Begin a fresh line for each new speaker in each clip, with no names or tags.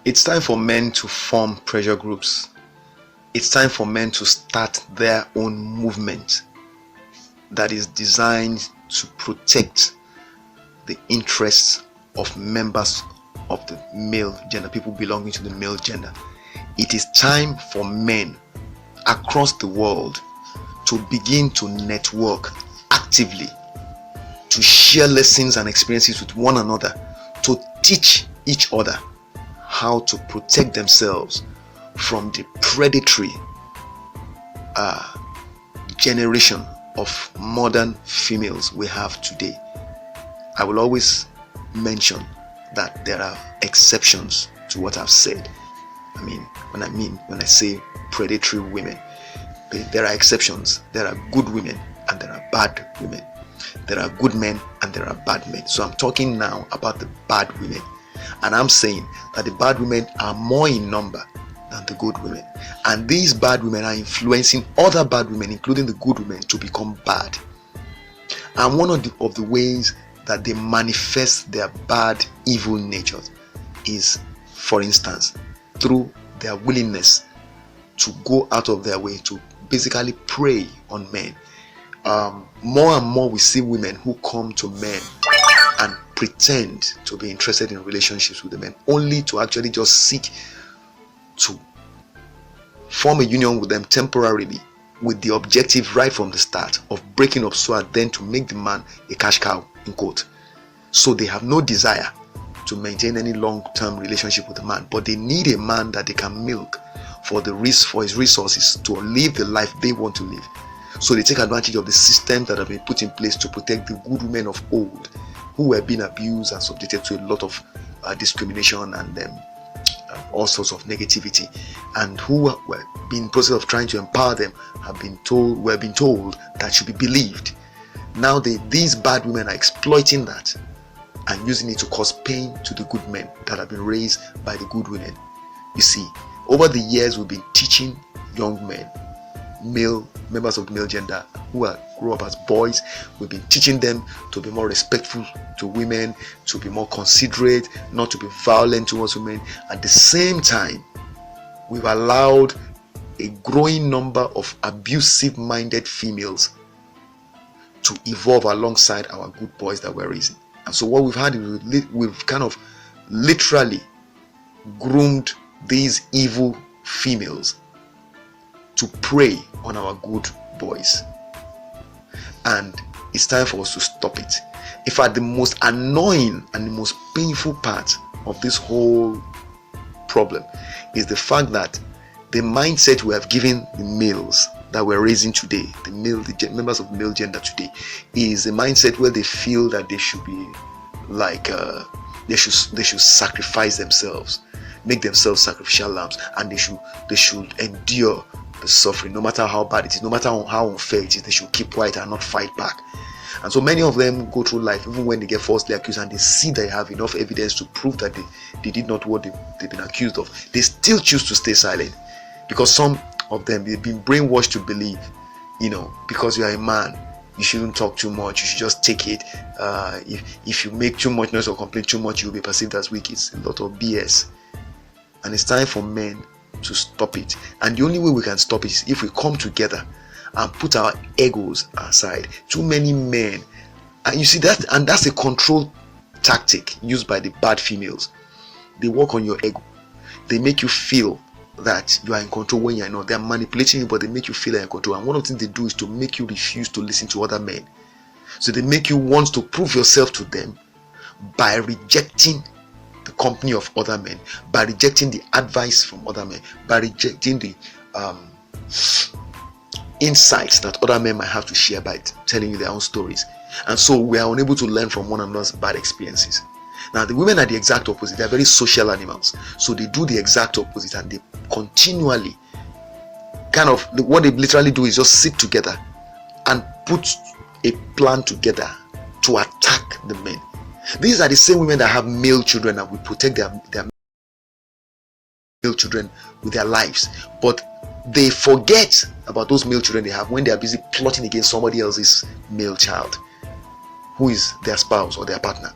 It's time for men to form pressure groups. It's time for men to start their own movement that is designed to protect the interests of members of the male gender, people belonging to the male gender. It is time for men across the world to begin to network actively, to share lessons and experiences with one another, to teach each other how to protect themselves from the predatory generation of modern females we have today. I will always mention that there are exceptions to what I've said. When I say predatory women, there are exceptions. There are good women and there are bad women. There are good men and there are bad men. So I'm talking now about the bad women, and I'm saying that the bad women are more in number than the good women, and these bad women are influencing other bad women, including the good women, to become bad. And one of the ways that they manifest their bad, evil natures is, for instance, through their willingness to go out of their way to basically prey on men. More and more we see women who come to men and pretend to be interested in relationships with the men, only to actually just seek to form a union with them temporarily, with the objective right from the start of breaking up, so and then to make the man a cash cow, in quote. So they have no desire to maintain any long-term relationship with a man, but they need a man that they can milk for his resources to live the life they want to live. So they take advantage of the systems that have been put in place to protect the good women of old, who were being abused and subjected to a lot of discrimination and all sorts of negativity, and who were in the process of trying to empower them were being told that should be believed. Now these bad women are exploiting that and using it to cause pain to the good men that have been raised by the good women. You see, over the years we've been teaching young men, male members of the male gender who grow up as boys, we've been teaching them to be more respectful to women, to be more considerate, not to be violent towards women. At the same time, we've allowed a growing number of abusive minded females to evolve alongside our good boys that we're raising. And so what we've had is we've kind of literally groomed these evil females to prey on our good boys, and it's time for us to stop it. In fact, the most annoying and the most painful part of this whole problem is the fact that the mindset we have given the males that we're raising today, the members of the male gender today, is a mindset where they feel that they should be like they should sacrifice themselves, make themselves sacrificial lambs, and they should endure the suffering, no matter how bad it is, no matter how unfair it is. They should keep quiet and not fight back. And so many of them go through life, even when they get falsely accused and they see they have enough evidence to prove that they did not what they've been accused of, they still choose to stay silent, because some of them, they've been brainwashed to believe, because you are a man, you shouldn't talk too much, you should just take it. If you make too much noise or complain too much, you'll be perceived as weak. It's a lot of BS, and it's time for men to stop it. And the only way we can stop it is if we come together and put our egos aside. Too many men, and you see that, and that's a control tactic used by the bad females. They work on your ego. They make you feel that you are in control when you're not. They're manipulating you, but they make you feel you're in control. And one of the things they do is to make you refuse to listen to other men. So they make you want to prove yourself to them by rejecting the company of other men, by rejecting the advice from other men, by rejecting the insights that other men might have to share by telling you their own stories. And so we are unable to learn from one another's bad experiences. Now the women are the exact opposite. They are very social animals, so they do the exact opposite, and they continually what they literally do is just sit together and put a plan together to attack the men. These are the same women that have male children and will protect their male children with their lives, but they forget about those male children they have when they are busy plotting against somebody else's male child, who is their spouse or their partner.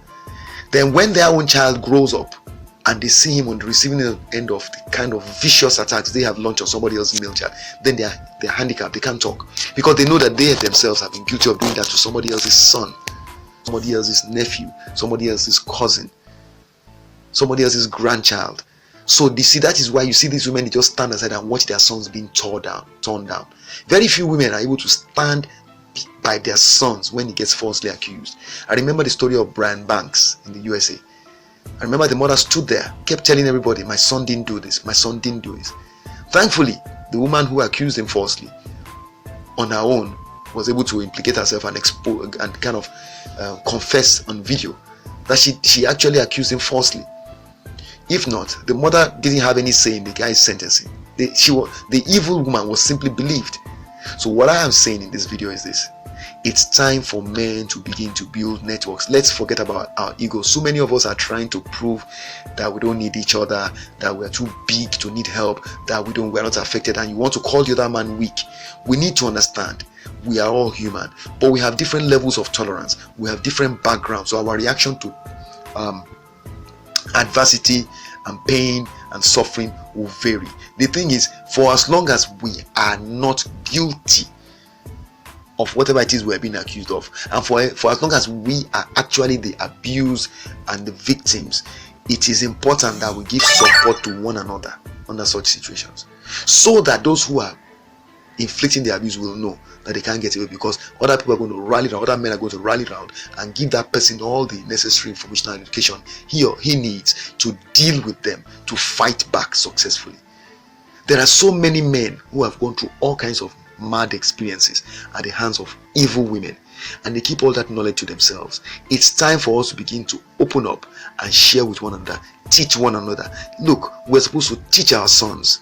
Then when their own child grows up and they see him on the receiving end of the kind of vicious attacks they have launched on somebody else's email chat, then they're handicapped. They can't talk because they know that they themselves have been guilty of doing that to somebody else's son, somebody else's nephew, somebody else's cousin, somebody else's grandchild. So that is why you see these women, they just stand aside and watch their sons being torn down. Very few women are able to stand by their sons when he gets falsely accused. I remember the story of Brian Banks in the USA. I remember the mother stood there, kept telling everybody, my son didn't do this, my son didn't do this. Thankfully, the woman who accused him falsely on her own was able to implicate herself and expose and kind of confess on video that she actually accused him falsely. If not, the mother didn't have any say in the guy's sentencing. The evil woman was simply believed. So what I am saying in this video is this: it's time for men to begin to build networks. Let's forget about our egos. So many of us are trying to prove that we don't need each other, that we're too big to need help, that we're not affected, and you want to call the other man weak. We need to understand we are all human, but we have different levels of tolerance. We have different backgrounds, so our reaction to adversity and pain and suffering will vary. The thing is, for as long as we are not guilty of whatever it is we're being accused of, and for as long as we are actually the abused and the victims, it is important that we give support to one another under such situations, so that those who are inflicting the abuse will know that they can't get away, because other people are going to rally around, other men are going to rally around and give that person all the necessary information and education he or he needs to deal with them, to fight back successfully. There are so many men who have gone through all kinds of mad experiences at the hands of evil women, and they keep all that knowledge to themselves. It's time for us to begin to open up and share with one another, teach one another. Look, we're supposed to teach our sons,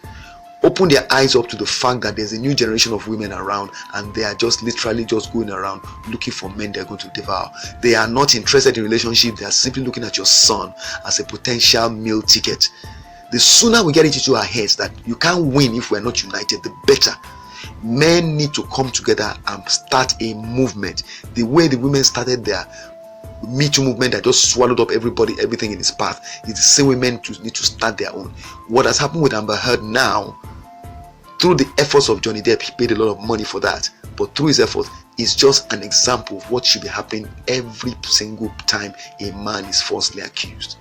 open their eyes up to the fact that there's a new generation of women around, and they are just literally just going around looking for men they're going to devour. They are not interested in relationship. They are simply looking at your son as a potential meal ticket. The sooner we get it into our heads that you can't win if we're not united, the better. Men need to come together and start a movement. The way the women started their Me Too movement that just swallowed up everything in its path, is the same way men need to start their own. What has happened with Amber Heard now, through the efforts of Johnny Depp, he paid a lot of money for that, but through his efforts, is just an example of what should be happening every single time a man is falsely accused.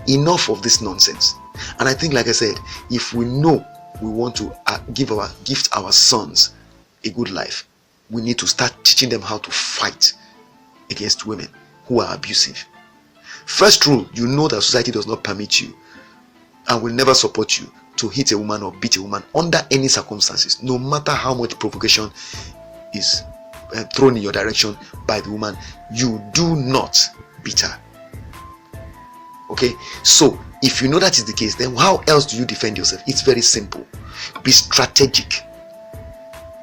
Enough of this nonsense. And I think, like I said, if we know we want to gift our sons a good life, we need to start teaching them how to fight against women who are abusive. First rule, you know that society does not permit you and will never support you to hit a woman or beat a woman under any circumstances, no matter how much provocation is thrown in your direction by the woman. You do not beat her. Okay, so if you know that is the case, then how else do you defend yourself? It's very simple. Be strategic.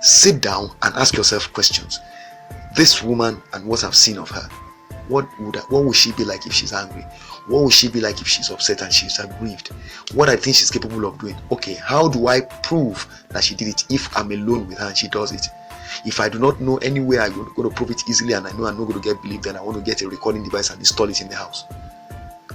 Sit down and ask yourself questions. This woman and what I've seen of her, what would she be like if she's angry? What would she be like if she's upset and she's aggrieved? What I think she's capable of doing. Okay, how do I prove that she did it if I'm alone with her and she does it? If I do not know any way I'm going to prove it easily and I know I'm not going to get believed, then I want to get a recording device and install it in the house.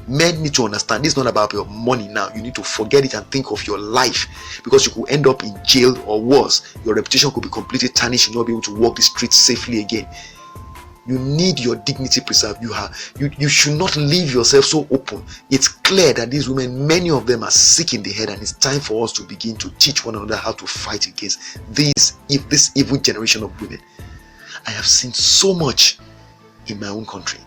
Men need to understand this is not about your money now. You need to forget it and think of your life, because you could end up in jail, or worse, your reputation could be completely tarnished. You'll not be able to walk the streets safely again. You need your dignity preserved. You should not leave yourself so open. It's clear that these women, many of them are sick in the head, and it's time for us to begin to teach one another how to fight against this evil generation of women. I have seen so much in my own country.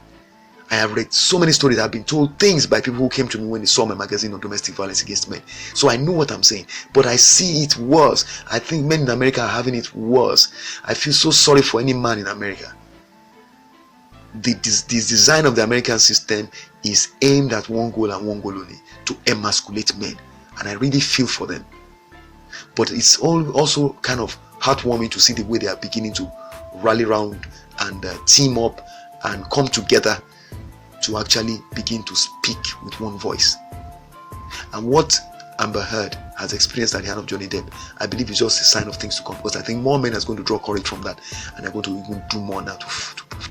I have read so many stories. I've been told things by people who came to me when they saw my magazine on domestic violence against men. So I know what I'm saying, but I see it worse. I think men in America are having it worse. I feel so sorry for any man in America. The design of the American system is aimed at one goal and one goal only: to emasculate men. And I really feel for them. But it's also kind of heartwarming to see the way they are beginning to rally around and team up and come together to actually begin to speak with one voice. And what Amber Heard has experienced at the hand of Johnny Depp, I believe is just a sign of things to come, because I think more men are going to draw courage from that, and they're going to even do more now to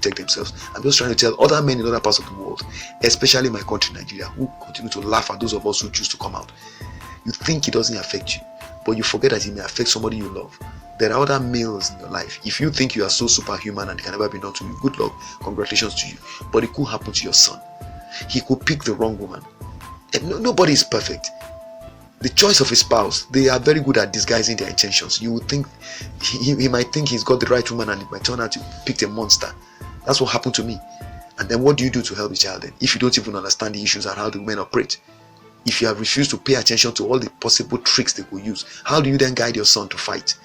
protect themselves. I'm just trying to tell other men in other parts of the world, especially my country, Nigeria, who continue to laugh at those of us who choose to come out. You think it doesn't affect you, but you forget that it may affect somebody you love. There are other males in your life. If you think you are so superhuman and it can never be done to you, good luck, congratulations to you. But it could happen to your son. He could pick the wrong woman. And nobody is perfect. The choice of a spouse, they are very good at disguising their intentions. You would think he might think he's got the right woman and it might turn out to pick a monster. That's what happened to me. And then what do you do to help the child then, if you don't even understand the issues and how the women operate? If you have refused to pay attention to all the possible tricks they could use, how do you then guide your son to fight?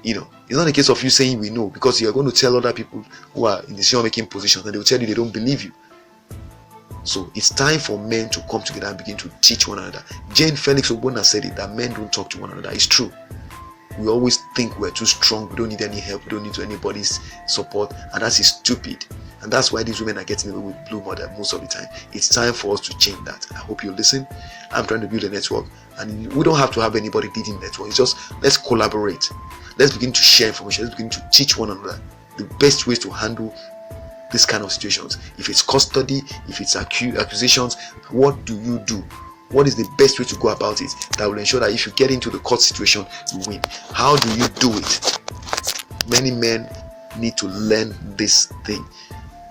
It's not a case of you saying we know, because you're going to tell other people who are in the decision-making positions and they will tell you they don't believe you. So it's time for men to come together and begin to teach one another. Jane Felix Ogbonna said it, that men don't talk to one another. It's true. We always think we're too strong, we don't need any help, we don't need anybody's support, and that is stupid. And that's why these women are getting away with blue mother most of the time. It's time for us to change that. I hope you listen. I'm trying to build a network, and we don't have to have anybody leading the network. It's just, let's collaborate. Let's begin to share information. Let's begin to teach one another the best ways to handle this kind of situations. If it's custody, if it's accusations, what do you do? What is the best way to go about it that will ensure that if you get into the court situation, you win? How do you do it? Many men need to learn this thing.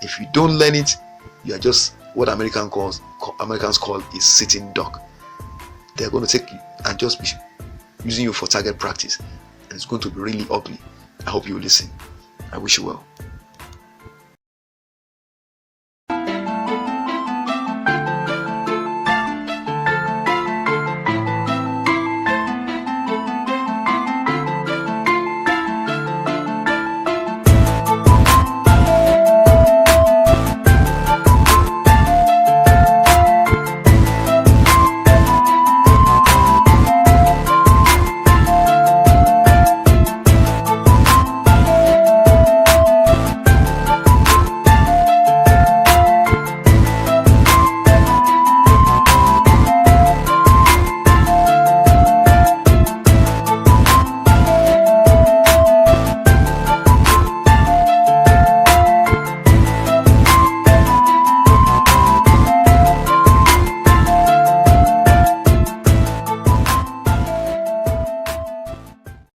If you don't learn it, you are just what Americans call a sitting duck. They're going to take you and just be using you for target practice, and it's going to be really ugly. I hope you will listen. I wish you well.